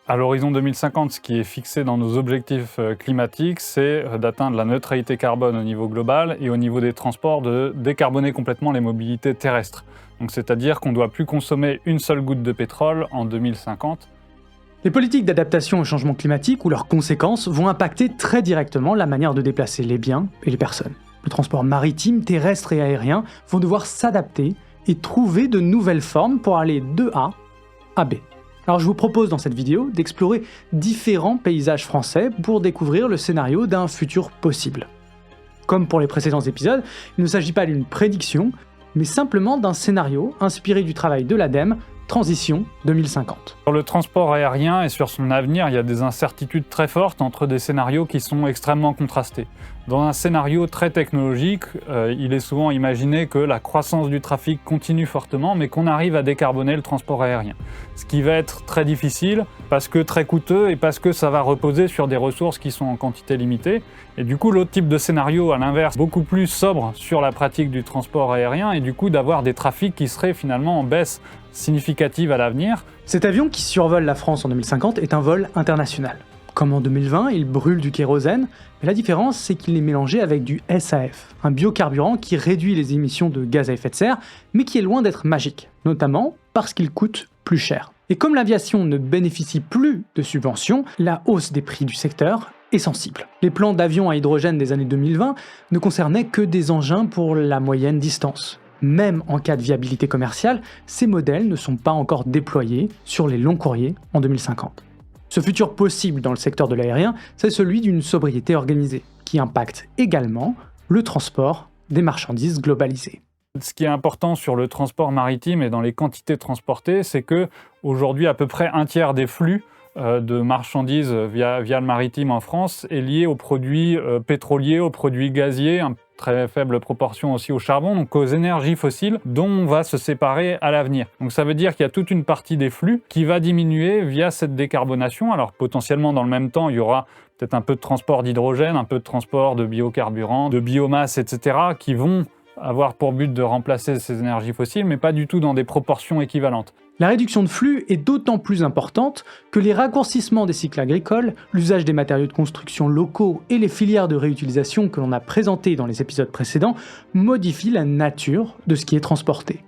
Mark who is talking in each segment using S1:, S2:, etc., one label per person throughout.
S1: À l'horizon 2050, ce qui est fixé dans nos objectifs climatiques, c'est d'atteindre la neutralité carbone au niveau global et au niveau des transports, de décarboner complètement les mobilités terrestres. Donc c'est-à-dire qu'on ne doit plus consommer une seule goutte de pétrole en 2050.
S2: Les politiques d'adaptation au changement climatique ou leurs conséquences vont impacter très directement la manière de déplacer les biens et les personnes. Le transport maritime, terrestre et aérien vont devoir s'adapter et trouver de nouvelles formes pour aller de A à B. Alors je vous propose dans cette vidéo d'explorer différents paysages français pour découvrir le scénario d'un futur possible. Comme pour les précédents épisodes, il ne s'agit pas d'une prédiction, mais simplement d'un scénario inspiré du travail de l'ADEME, Transition 2050.
S1: Sur le transport aérien et sur son avenir, il y a des incertitudes très fortes entre des scénarios qui sont extrêmement contrastés. Dans un scénario très technologique, il est souvent imaginé que la croissance du trafic continue fortement, mais qu'on arrive à décarboner le transport aérien. Ce qui va être très difficile, parce que très coûteux et parce que ça va reposer sur des ressources qui sont en quantité limitée. Et du coup, l'autre type de scénario, à l'inverse, beaucoup plus sobre sur la pratique du transport aérien, et du coup d'avoir des trafics qui seraient finalement en baisse significative à l'avenir.
S2: Cet avion qui survole la France en 2050 est un vol international. Comme en 2020, il brûle du kérosène, mais la différence c'est qu'il est mélangé avec du SAF, un biocarburant qui réduit les émissions de gaz à effet de serre, mais qui est loin d'être magique, notamment parce qu'il coûte plus cher. Et comme l'aviation ne bénéficie plus de subventions, la hausse des prix du secteur est sensible. Les plans d'avions à hydrogène des années 2020 ne concernaient que des engins pour la moyenne distance. Même en cas de viabilité commerciale, ces modèles ne sont pas encore déployés sur les longs courriers en 2050. Ce futur possible dans le secteur de l'aérien, c'est celui d'une sobriété organisée, qui impacte également le transport des marchandises globalisées.
S1: Ce qui est important sur le transport maritime et dans les quantités transportées, c'est que aujourd'hui à peu près un tiers des flux de marchandises via le maritime en France est lié aux produits pétroliers, aux produits gaziers, une très faible proportion aussi au charbon, donc aux énergies fossiles dont on va se séparer à l'avenir. Donc ça veut dire qu'il y a toute une partie des flux qui va diminuer via cette décarbonation. Alors potentiellement dans le même temps, il y aura peut-être un peu de transport d'hydrogène, un peu de transport de biocarburants, de biomasse, etc. qui vont avoir pour but de remplacer ces énergies fossiles, mais pas du tout dans des proportions équivalentes.
S2: La réduction de flux est d'autant plus importante que les raccourcissements des cycles agricoles, l'usage des matériaux de construction locaux et les filières de réutilisation que l'on a présentées dans les épisodes précédents modifient la nature de ce qui est transporté.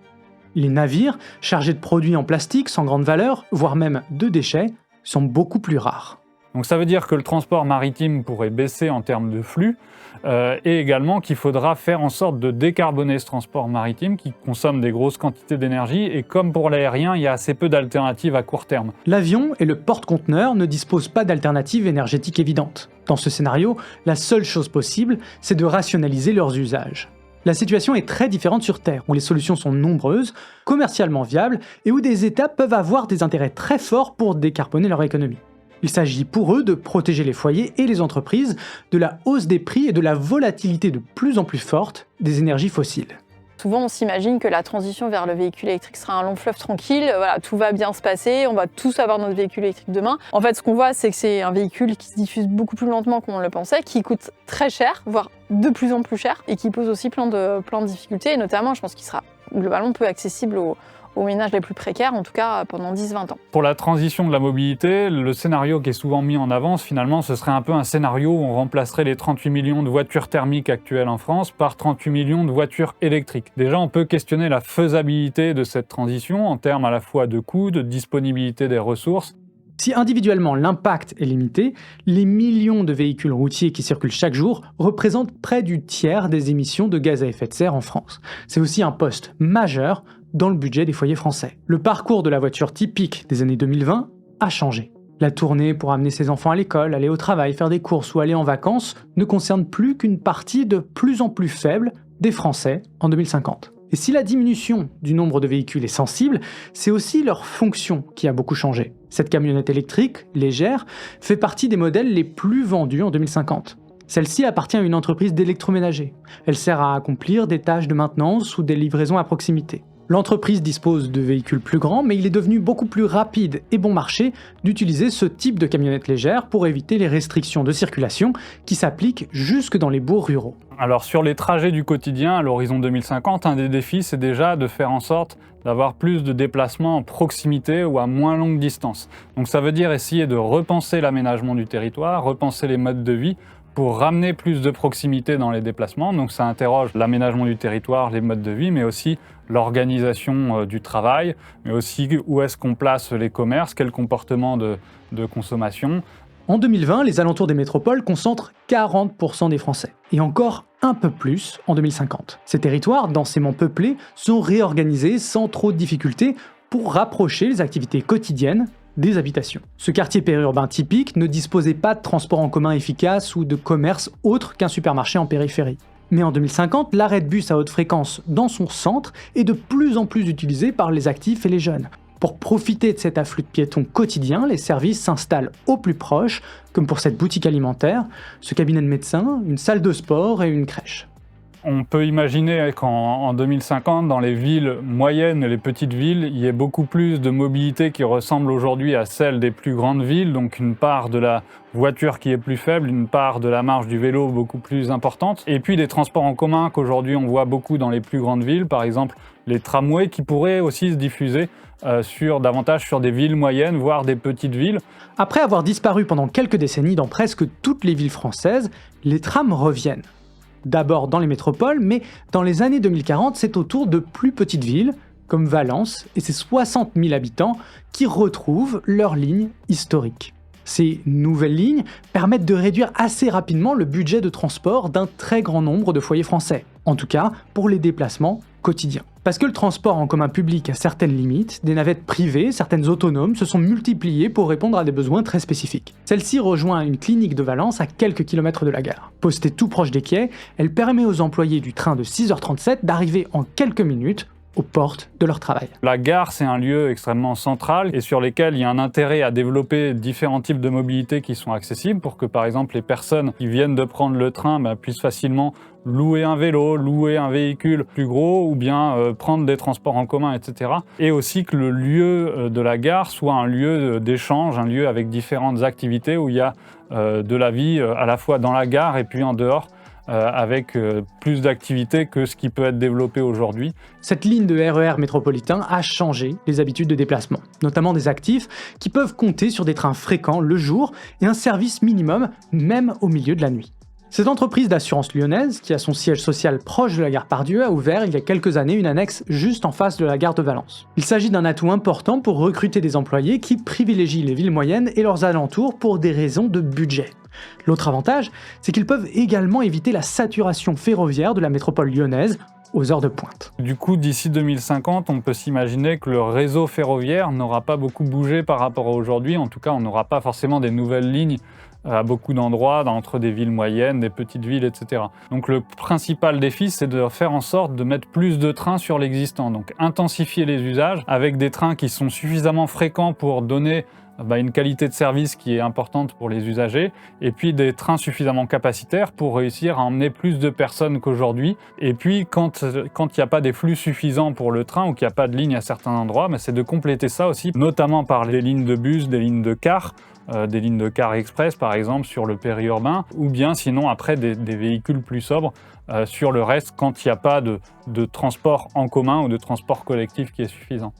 S2: Les navires, chargés de produits en plastique sans grande valeur, voire même de déchets, sont beaucoup plus rares.
S1: Donc ça veut dire que le transport maritime pourrait baisser en termes de flux et également qu'il faudra faire en sorte de décarboner ce transport maritime qui consomme des grosses quantités d'énergie et comme pour l'aérien, il y a assez peu d'alternatives à court terme.
S2: L'avion et le porte-conteneurs ne disposent pas d'alternatives énergétiques évidentes. Dans ce scénario, la seule chose possible, c'est de rationaliser leurs usages. La situation est très différente sur Terre, où les solutions sont nombreuses, commercialement viables et où des États peuvent avoir des intérêts très forts pour décarboner leur économie. Il s'agit pour eux de protéger les foyers et les entreprises de la hausse des prix et de la volatilité de plus en plus forte des énergies fossiles.
S3: Souvent, on s'imagine que la transition vers le véhicule électrique sera un long fleuve tranquille, voilà, tout va bien se passer, on va tous avoir notre véhicule électrique demain. En fait, ce qu'on voit, c'est que c'est un véhicule qui se diffuse beaucoup plus lentement qu'on le pensait, qui coûte très cher, voire de plus en plus cher, et qui pose aussi plein de difficultés, et notamment, je pense qu'il sera globalement peu accessible aux ménages les plus précaires, en tout cas pendant 10-20 ans.
S1: Pour la transition de la mobilité, le scénario qui est souvent mis en avance, finalement, ce serait un peu un scénario où on remplacerait les 38 millions de voitures thermiques actuelles en France par 38 millions de voitures électriques. Déjà, on peut questionner la faisabilité de cette transition en termes à la fois de coûts, de disponibilité des ressources.
S2: Si individuellement l'impact est limité, les millions de véhicules routiers qui circulent chaque jour représentent près du tiers des émissions de gaz à effet de serre en France. C'est aussi un poste majeur dans le budget des foyers français. Le parcours de la voiture typique des années 2020 a changé. La tournée pour amener ses enfants à l'école, aller au travail, faire des courses ou aller en vacances ne concerne plus qu'une partie de plus en plus faible des Français en 2050. Et si la diminution du nombre de véhicules est sensible, c'est aussi leur fonction qui a beaucoup changé. Cette camionnette électrique, légère, fait partie des modèles les plus vendus en 2050. Celle-ci appartient à une entreprise d'électroménager. Elle sert à accomplir des tâches de maintenance ou des livraisons à proximité. L'entreprise dispose de véhicules plus grands, mais il est devenu beaucoup plus rapide et bon marché d'utiliser ce type de camionnette légère pour éviter les restrictions de circulation qui s'appliquent jusque dans les bourgs ruraux.
S1: Alors sur les trajets du quotidien à l'horizon 2050, un des défis c'est déjà de faire en sorte d'avoir plus de déplacements en proximité ou à moins longue distance. Donc ça veut dire essayer de repenser l'aménagement du territoire, repenser les modes de vie pour ramener plus de proximité dans les déplacements. Donc ça interroge l'aménagement du territoire, les modes de vie, mais aussi l'organisation du travail, mais aussi où est-ce qu'on place les commerces, quel comportement de consommation.
S2: En 2020, les alentours des métropoles concentrent 40% des Français, et encore un peu plus en 2050. Ces territoires, densément peuplés, sont réorganisés sans trop de difficultés pour rapprocher les activités quotidiennes des habitations. Ce quartier périurbain typique ne disposait pas de transport en commun efficace ou de commerce autre qu'un supermarché en périphérie. Mais en 2050, l'arrêt de bus à haute fréquence dans son centre est de plus en plus utilisé par les actifs et les jeunes. Pour profiter de cet afflux de piétons quotidien, les services s'installent au plus proche, comme pour cette boutique alimentaire, ce cabinet de médecin, une salle de sport et une crèche.
S1: On peut imaginer qu'en 2050, dans les villes moyennes et les petites villes, il y ait beaucoup plus de mobilité qui ressemble aujourd'hui à celle des plus grandes villes, donc une part de la voiture qui est plus faible, une part de la marche du vélo beaucoup plus importante, et puis des transports en commun qu'aujourd'hui on voit beaucoup dans les plus grandes villes, par exemple les tramways qui pourraient aussi se diffuser davantage sur des villes moyennes, voire des petites villes.
S2: Après avoir disparu pendant quelques décennies dans presque toutes les villes françaises, les trams reviennent. D'abord dans les métropoles, mais dans les années 2040, c'est au tour de plus petites villes, comme Valence et ses 60 000 habitants, qui retrouvent leur ligne historique. Ces nouvelles lignes permettent de réduire assez rapidement le budget de transport d'un très grand nombre de foyers français, en tout cas pour les déplacements quotidiens. Parce que le transport en commun public a certaines limites, des navettes privées, certaines autonomes, se sont multipliées pour répondre à des besoins très spécifiques. Celle-ci rejoint une clinique de Valence à quelques kilomètres de la gare. Postée tout proche des quais, elle permet aux employés du train de 6h37 d'arriver en quelques minutes aux portes de leur travail.
S1: La gare, c'est un lieu extrêmement central et sur lequel il y a un intérêt à développer différents types de mobilité qui sont accessibles pour que, par exemple, les personnes qui viennent de prendre le train puissent facilement louer un vélo, louer un véhicule plus gros ou bien prendre des transports en commun, etc. Et aussi que le lieu de la gare soit un lieu d'échange, un lieu avec différentes activités où il y a de la vie à la fois dans la gare et puis en dehors. Avec plus d'activités que ce qui peut être développé aujourd'hui.
S2: Cette ligne de RER métropolitain a changé les habitudes de déplacement, notamment des actifs qui peuvent compter sur des trains fréquents le jour et un service minimum même au milieu de la nuit. Cette entreprise d'assurance lyonnaise, qui a son siège social proche de la gare Pardieu, a ouvert il y a quelques années une annexe juste en face de la gare de Valence. Il s'agit d'un atout important pour recruter des employés qui privilégient les villes moyennes et leurs alentours pour des raisons de budget. L'autre avantage, c'est qu'ils peuvent également éviter la saturation ferroviaire de la métropole lyonnaise aux heures de pointe.
S1: Du coup, d'ici 2050, on peut s'imaginer que le réseau ferroviaire n'aura pas beaucoup bougé par rapport à aujourd'hui. En tout cas, on n'aura pas forcément des nouvelles lignes à beaucoup d'endroits, entre des villes moyennes, des petites villes, etc. Donc le principal défi, c'est de faire en sorte de mettre plus de trains sur l'existant. Donc intensifier les usages avec des trains qui sont suffisamment fréquents pour donner une qualité de service qui est importante pour les usagers, et puis des trains suffisamment capacitaires pour réussir à emmener plus de personnes qu'aujourd'hui. Et puis quand il n'y a pas des flux suffisants pour le train ou qu'il n'y a pas de ligne à certains endroits, c'est de compléter ça aussi, notamment par les lignes de bus, des lignes de cars, des lignes de cars express par exemple sur le périurbain, ou bien sinon après des véhicules plus sobres sur le reste quand il n'y a pas de transport en commun ou de transport collectif qui est suffisant.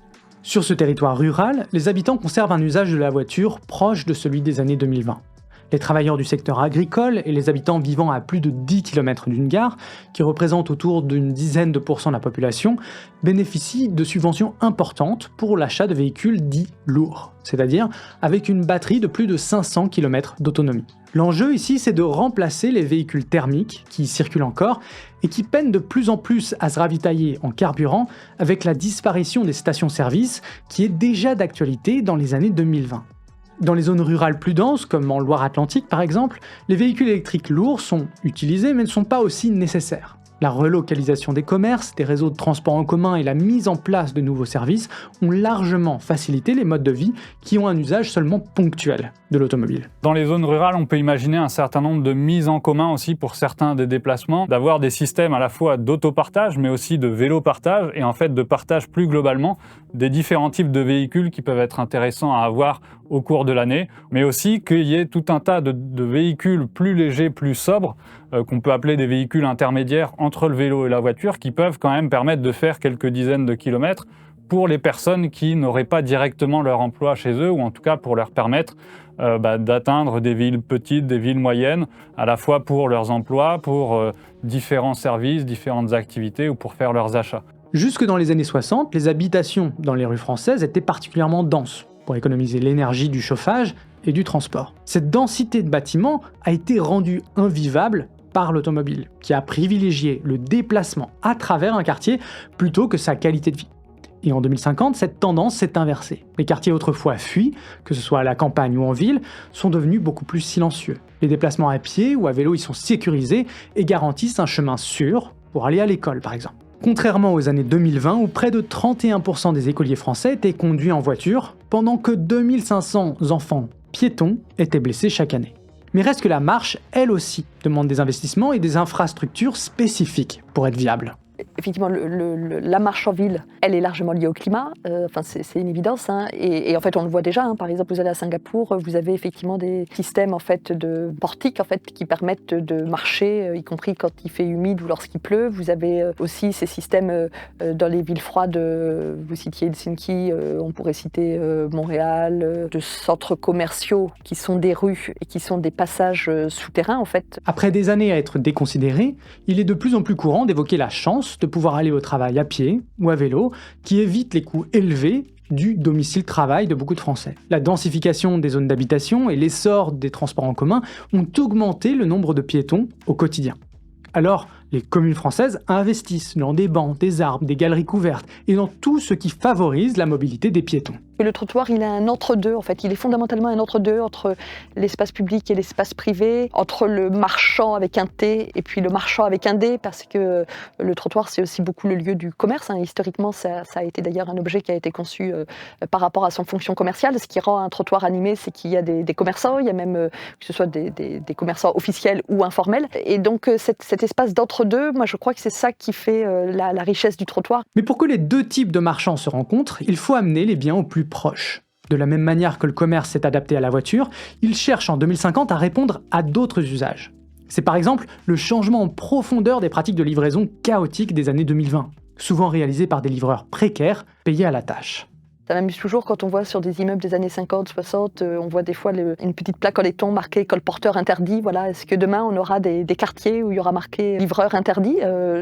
S2: Sur ce territoire rural, les habitants conservent un usage de la voiture proche de celui des années 2020. Les travailleurs du secteur agricole et les habitants vivant à plus de 10 km d'une gare, qui représentent autour d'une dizaine de pourcents de la population, bénéficient de subventions importantes pour l'achat de véhicules dits lourds, c'est-à-dire avec une batterie de plus de 500 km d'autonomie. L'enjeu ici, c'est de remplacer les véhicules thermiques qui circulent encore et qui peinent de plus en plus à se ravitailler en carburant avec la disparition des stations-service qui est déjà d'actualité dans les années 2020. Dans les zones rurales plus denses, comme en Loire-Atlantique par exemple, les véhicules électriques lourds sont utilisés mais ne sont pas aussi nécessaires. La relocalisation des commerces, des réseaux de transport en commun et la mise en place de nouveaux services ont largement facilité les modes de vie qui ont un usage seulement ponctuel de l'automobile.
S1: Dans les zones rurales, on peut imaginer un certain nombre de mises en commun aussi pour certains des déplacements, d'avoir des systèmes à la fois d'autopartage mais aussi de vélo-partage et en fait de partage plus globalement des différents types de véhicules qui peuvent être intéressants à avoir au cours de l'année, mais aussi qu'il y ait tout un tas de véhicules plus légers, plus sobres, qu'on peut appeler des véhicules intermédiaires entre le vélo et la voiture, qui peuvent quand même permettre de faire quelques dizaines de kilomètres pour les personnes qui n'auraient pas directement leur emploi chez eux, ou en tout cas pour leur permettre d'atteindre des villes petites, des villes moyennes, à la fois pour leurs emplois, pour différents services, différentes activités ou pour faire leurs achats.
S2: Jusque dans les années 60, les habitations dans les rues françaises étaient particulièrement denses pour économiser l'énergie du chauffage et du transport. Cette densité de bâtiments a été rendue invivable par l'automobile, qui a privilégié le déplacement à travers un quartier plutôt que sa qualité de vie. Et en 2050, cette tendance s'est inversée. Les quartiers autrefois fuis, que ce soit à la campagne ou en ville, sont devenus beaucoup plus silencieux. Les déplacements à pied ou à vélo y sont sécurisés et garantissent un chemin sûr pour aller à l'école, par exemple. Contrairement aux années 2020 où près de 31% des écoliers français étaient conduits en voiture, pendant que 2500 enfants piétons étaient blessés chaque année. Mais reste que la marche, elle aussi, demande des investissements et des infrastructures spécifiques pour être viable.
S4: Effectivement, la marche en ville, elle est largement liée au climat, c'est une évidence. Hein. Et en fait, on le voit déjà, hein. Par exemple, vous allez à Singapour, vous avez effectivement des systèmes en fait, de portiques en fait, qui permettent de marcher, y compris quand il fait humide ou lorsqu'il pleut. Vous avez aussi ces systèmes dans les villes froides, vous citiez Helsinki, on pourrait citer Montréal, de centres commerciaux qui sont des rues et qui sont des passages souterrains en fait.
S2: Après des années à être déconsidérés, il est de plus en plus courant d'évoquer la chance de pouvoir aller au travail à pied ou à vélo, qui évite les coûts élevés du domicile-travail de beaucoup de Français. La densification des zones d'habitation et l'essor des transports en commun ont augmenté le nombre de piétons au quotidien. Alors, les communes françaises investissent dans des bancs, des arbres, des galeries couvertes et dans tout ce qui favorise la mobilité des piétons.
S4: Le trottoir, il a un entre-deux, en fait. Il est fondamentalement un entre-deux entre l'espace public et l'espace privé, entre le marchand avec un T et puis le marchand avec un D, parce que le trottoir, c'est aussi beaucoup le lieu du commerce. Hein. Historiquement, ça a été d'ailleurs un objet qui a été conçu par rapport à son fonction commerciale. Ce qui rend un trottoir animé, c'est qu'il y a des commerçants, il y a même, que ce soit des commerçants officiels ou informels. Et donc, cet espace d'entre-deux, moi, je crois que c'est ça qui fait la richesse du trottoir.
S2: Mais pour que les deux types de marchands se rencontrent, il faut amener les biens au plus proche. De la même manière que le commerce s'est adapté à la voiture, il cherche en 2050 à répondre à d'autres usages. C'est par exemple le changement en profondeur des pratiques de livraison chaotiques des années 2020, souvent réalisées par des livreurs précaires payés à la tâche.
S4: Ça m'amuse toujours quand on voit sur des immeubles des années 50, 60, on voit des fois une petite plaque en laiton marquée colporteur interdit. Voilà. Est-ce que demain on aura des quartiers où il y aura marqué livreur interdit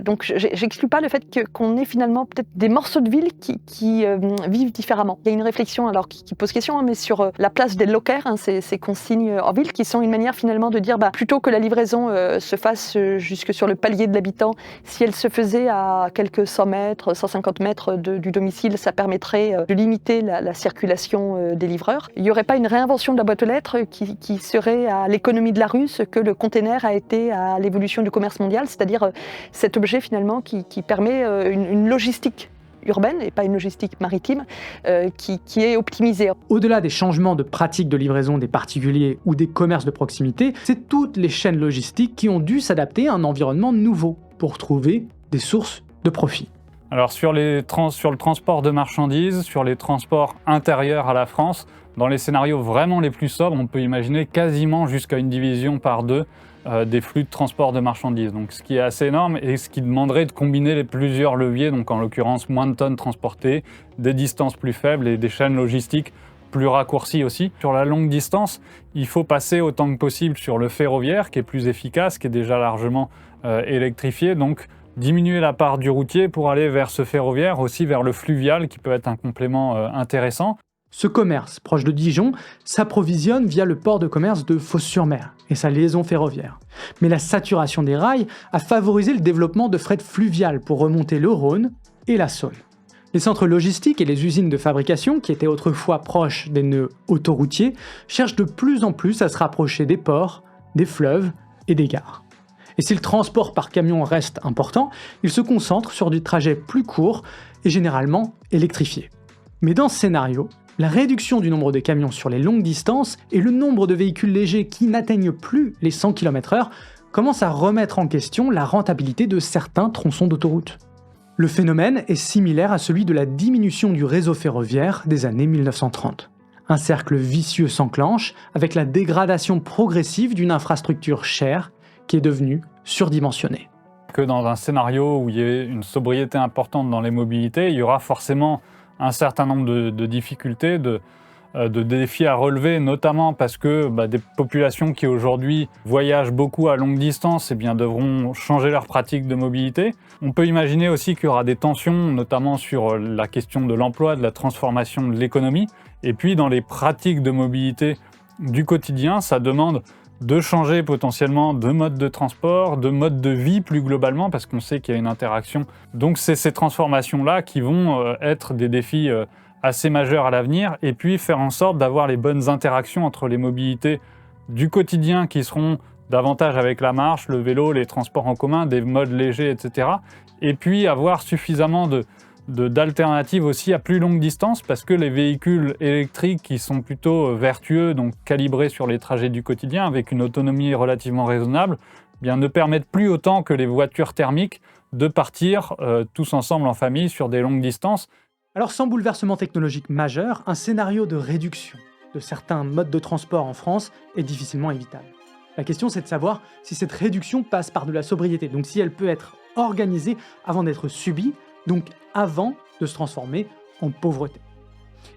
S4: Donc j'exclus pas le fait qu'on ait finalement peut-être des morceaux de ville qui vivent différemment. Il y a une réflexion alors qui pose question, hein, mais sur la place des lockers, hein, ces consignes en ville qui sont une manière finalement de dire plutôt que la livraison se fasse jusque sur le palier de l'habitant, si elle se faisait à quelques 100 mètres, 150 mètres du domicile, ça permettrait de limiter la circulation des livreurs. Il n'y aurait pas une réinvention de la boîte aux lettres qui serait à l'économie de la rue ce que le container a été à l'évolution du commerce mondial, c'est-à-dire cet objet finalement qui permet une logistique urbaine et pas une logistique maritime qui est optimisée.
S2: Au-delà des changements de pratiques de livraison des particuliers ou des commerces de proximité, c'est toutes les chaînes logistiques qui ont dû s'adapter à un environnement nouveau pour trouver des sources de profit.
S1: Alors sur le transport de marchandises, sur les transports intérieurs à la France, dans les scénarios vraiment les plus sobres, on peut imaginer quasiment jusqu'à une division par deux des flux de transport de marchandises. Donc ce qui est assez énorme et ce qui demanderait de combiner plusieurs leviers, donc en l'occurrence moins de tonnes transportées, des distances plus faibles et des chaînes logistiques plus raccourcies aussi. Sur la longue distance, il faut passer autant que possible sur le ferroviaire qui est plus efficace, qui est déjà largement électrifié. Donc diminuer la part du routier pour aller vers ce ferroviaire, aussi vers le fluvial qui peut être un complément intéressant.
S2: Ce commerce, proche de Dijon, s'approvisionne via le port de commerce de Fos-sur-Mer et sa liaison ferroviaire. Mais la saturation des rails a favorisé le développement de fret fluvial pour remonter le Rhône et la Saône. Les centres logistiques et les usines de fabrication, qui étaient autrefois proches des nœuds autoroutiers, cherchent de plus en plus à se rapprocher des ports, des fleuves et des gares. Et Et si le transport par camion reste important, il se concentre sur des trajets plus courts et généralement électrifiés. Mais dans ce scénario, la réduction du nombre de camions sur les longues distances et le nombre de véhicules légers qui n'atteignent plus les 100 km/h commencent à remettre en question la rentabilité de certains tronçons d'autoroute. Le phénomène est similaire à celui de la diminution du réseau ferroviaire des années 1930. Un cercle vicieux s'enclenche avec la dégradation progressive d'une infrastructure chère qui est devenue surdimensionnée.
S1: Que dans un scénario où il y ait une sobriété importante dans les mobilités, il y aura forcément un certain nombre de difficultés, de défis à relever, notamment parce que des populations qui aujourd'hui voyagent beaucoup à longue distance devront changer leurs pratiques de mobilité. On peut imaginer aussi qu'il y aura des tensions, notamment sur la question de l'emploi, de la transformation de l'économie. Et puis dans les pratiques de mobilité du quotidien, ça demande de changer potentiellement de mode de transport, de mode de vie plus globalement, parce qu'on sait qu'il y a une interaction. Donc c'est ces transformations-là qui vont être des défis assez majeurs à l'avenir, et puis faire en sorte d'avoir les bonnes interactions entre les mobilités du quotidien qui seront davantage avec la marche, le vélo, les transports en commun, des modes légers, etc. Et puis avoir suffisamment d'alternatives aussi à plus longue distance, parce que les véhicules électriques qui sont plutôt vertueux, donc calibrés sur les trajets du quotidien, avec une autonomie relativement raisonnable, ne permettent plus autant que les voitures thermiques de partir tous ensemble en famille sur des longues distances.
S2: Alors sans bouleversement technologique majeur, un scénario de réduction de certains modes de transport en France est difficilement évitable. La question c'est de savoir si cette réduction passe par de la sobriété, donc si elle peut être organisée avant d'être subie, donc avant de se transformer en pauvreté.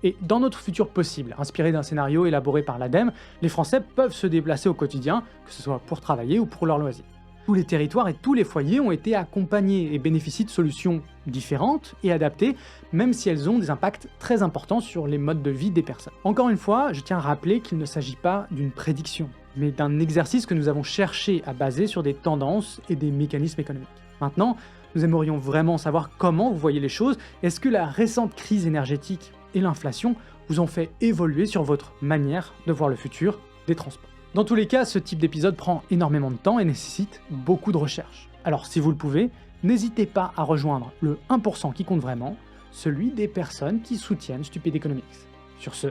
S2: Et dans notre futur possible, inspiré d'un scénario élaboré par l'ADEME, les Français peuvent se déplacer au quotidien, que ce soit pour travailler ou pour leurs loisirs. Tous les territoires et tous les foyers ont été accompagnés et bénéficient de solutions différentes et adaptées, même si elles ont des impacts très importants sur les modes de vie des personnes. Encore une fois, je tiens à rappeler qu'il ne s'agit pas d'une prédiction, mais d'un exercice que nous avons cherché à baser sur des tendances et des mécanismes économiques. Maintenant, nous aimerions vraiment savoir comment vous voyez les choses. Est-ce que la récente crise énergétique et l'inflation vous ont fait évoluer sur votre manière de voir le futur des transports? Dans tous les cas, ce type d'épisode prend énormément de temps et nécessite beaucoup de recherche. Alors si vous le pouvez, n'hésitez pas à rejoindre le 1% qui compte vraiment, celui des personnes qui soutiennent Stupid Economics. Sur ce,